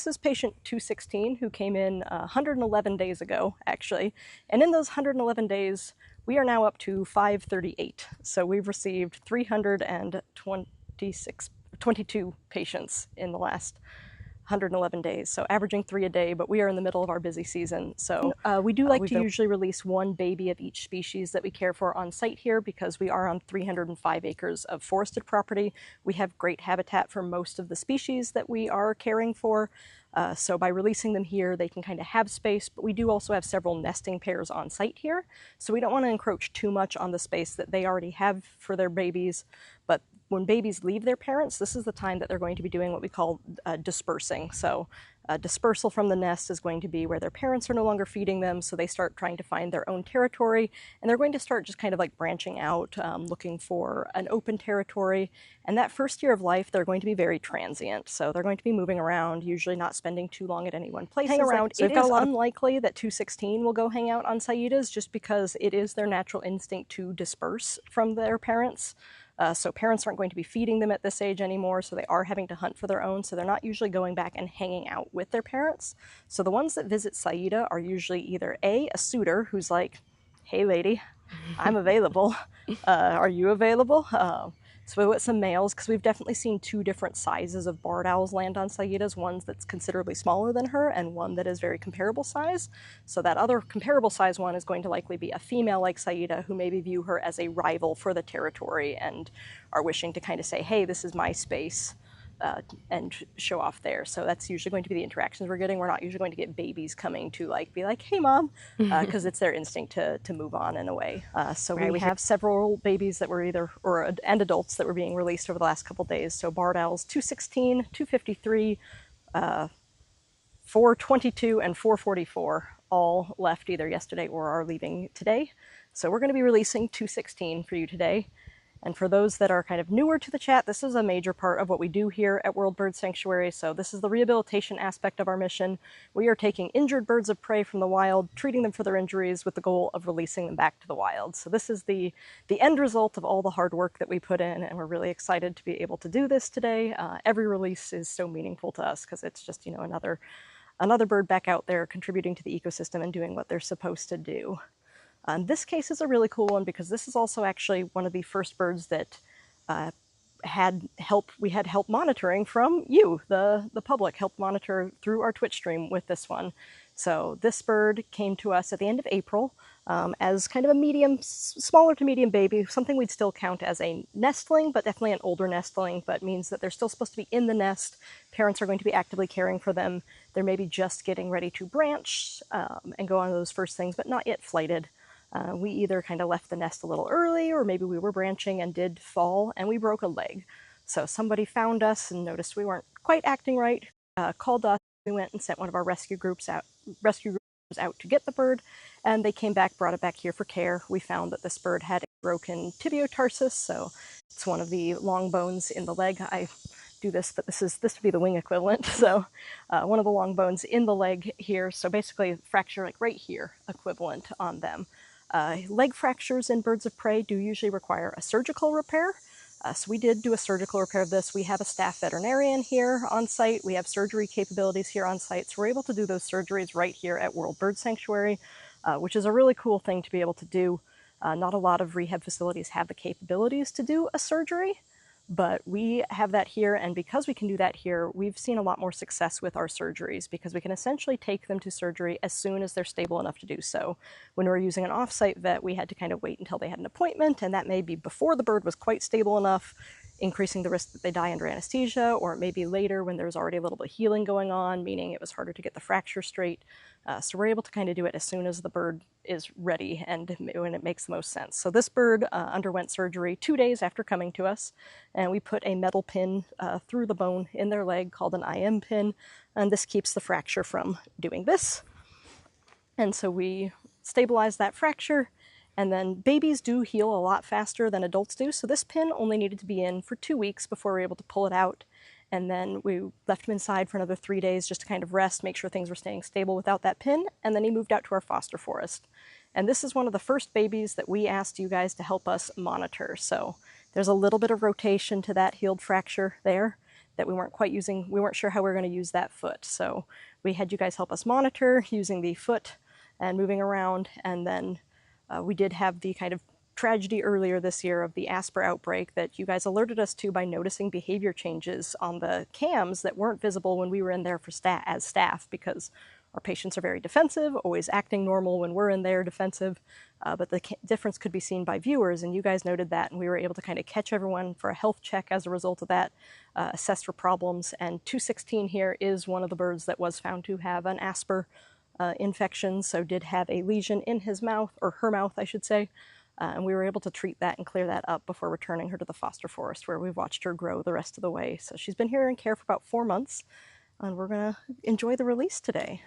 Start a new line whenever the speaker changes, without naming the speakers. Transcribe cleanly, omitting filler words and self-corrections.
this is patient 216 who came in 111 days ago, actually. And in those 111 days, we are now up to 538. So we've received 322 patients in the last 111 days, so averaging 3 a day, but we are in the middle of our busy season. So we do like to usually release one baby of each species that we care for on site here because we are on 305 acres of forested property. We have great habitat for most of the species that we are caring for. So by releasing them here, they can kind of have space, but we do also have several nesting pairs on site here. So we don't want to encroach too much on the space that they already have for their babies, but when babies leave their parents, this is the time that they're going to be doing what we call dispersing. So dispersal from the nest is going to be where their parents are no longer feeding them, so they start trying to find their own territory, and they're going to start just kind of like branching out, looking for an open territory. And that first year of life, they're going to be very transient. So they're going to be moving around, usually not spending too long at any one place. Hang around. So it is unlikely that 216 will go hang out on Saitas just because it is their natural instinct to disperse from their parents. So parents aren't going to be feeding them at this age anymore, so they are having to hunt for their own, so they're not usually going back and hanging out with their parents. So the ones that visit Saida are usually either a suitor who's like, hey lady, I'm available. Are you available? So we put some males, because we've definitely seen two different sizes of barred owls land on Saitas, one that's considerably smaller than her and one that is very comparable size. So that other comparable size one is going to likely be a female like Saida who maybe view her as a rival for the territory and are wishing to kind of say, hey, this is my space. And show off there. So that's usually going to be the interactions we're getting. We're not usually going to get babies coming to be like, hey mom, because it's their instinct to move on in a way. So we have several babies that were and adults that were being released over the last couple days. So barred owls 216, 253, 422, and 444 all left either yesterday or are leaving today. So we're going to be releasing 216 for you today. And for those that are kind of newer to the chat, this is a major part of what we do here at World Bird Sanctuary. So this is the rehabilitation aspect of our mission. We are taking injured birds of prey from the wild, treating them for their injuries with the goal of releasing them back to the wild. So this is the end result of all the hard work that we put in, and we're really excited to be able to do this today. Every release is so meaningful to us because it's just, another bird back out there contributing to the ecosystem and doing what they're supposed to do. This case is a really cool one because this is also actually one of the first birds that we had help monitoring from you, the public, helped monitor through our Twitch stream with this one. So this bird came to us at the end of April as kind of a smaller to medium baby, something we'd still count as a nestling, but definitely an older nestling, but means that they're still supposed to be in the nest. Parents are going to be actively caring for them. They're maybe just getting ready to branch and go on those first things, but not yet flighted. We either kind of left the nest a little early, or maybe we were branching and did fall and we broke a leg. So somebody found us and noticed we weren't quite acting right, called us. We went and sent one of our rescue groups out to get the bird, and they came back, brought it back here for care. We found that this bird had a broken tibiotarsus, so it's one of the long bones in the leg. I do this, but this would be the wing equivalent. So one of the long bones in the leg here. So basically fracture like right here equivalent on them. Leg fractures in birds of prey do usually require a surgical repair. So we did do a surgical repair of this. We have a staff veterinarian here on site. We have surgery capabilities here on site. So we're able to do those surgeries right here at World Bird Sanctuary, which is a really cool thing to be able to do. Not a lot of rehab facilities have the capabilities to do a surgery, but we have that here, and because we can do that here, we've seen a lot more success with our surgeries because we can essentially take them to surgery as soon as they're stable enough to do so. When we were using an off-site vet, we had to kind of wait until they had an appointment, and that may be before the bird was quite stable enough, increasing the risk that they die under anesthesia, or it may be later when there's already a little bit of healing going on, meaning it was harder to get the fracture straight. So we're able to kind of do it as soon as the bird is ready and when it makes the most sense. So this bird underwent surgery 2 days after coming to us, and we put a metal pin through the bone in their leg called an IM pin, and this keeps the fracture from doing this. And so we stabilize that fracture, and then babies do heal a lot faster than adults do, so this pin only needed to be in for 2 weeks before we were able to pull it out. And then we left him inside for another 3 days just to kind of rest, make sure things were staying stable without that pin, and then he moved out to our foster forest. And this is one of the first babies that we asked you guys to help us monitor. So there's a little bit of rotation to that healed fracture there. that we weren't sure how we were going to use that foot. So we had you guys help us monitor using the foot and moving around, and then we did have the kind of tragedy earlier this year of the Asper outbreak that you guys alerted us to by noticing behavior changes on the cams that weren't visible when we were in there for as staff, because our patients are very defensive, always acting normal when we're in there defensive, but the difference could be seen by viewers, and you guys noted that, and we were able to kind of catch everyone for a health check as a result of that, assess for problems. And 216 here is one of the birds that was found to have an Asper infection, so did have a lesion in his mouth, or her mouth I should say, and we were able to treat that and clear that up before returning her to the foster forest, where we've watched her grow the rest of the way. So she's been here in care for about 4 months, and we're gonna enjoy the release today.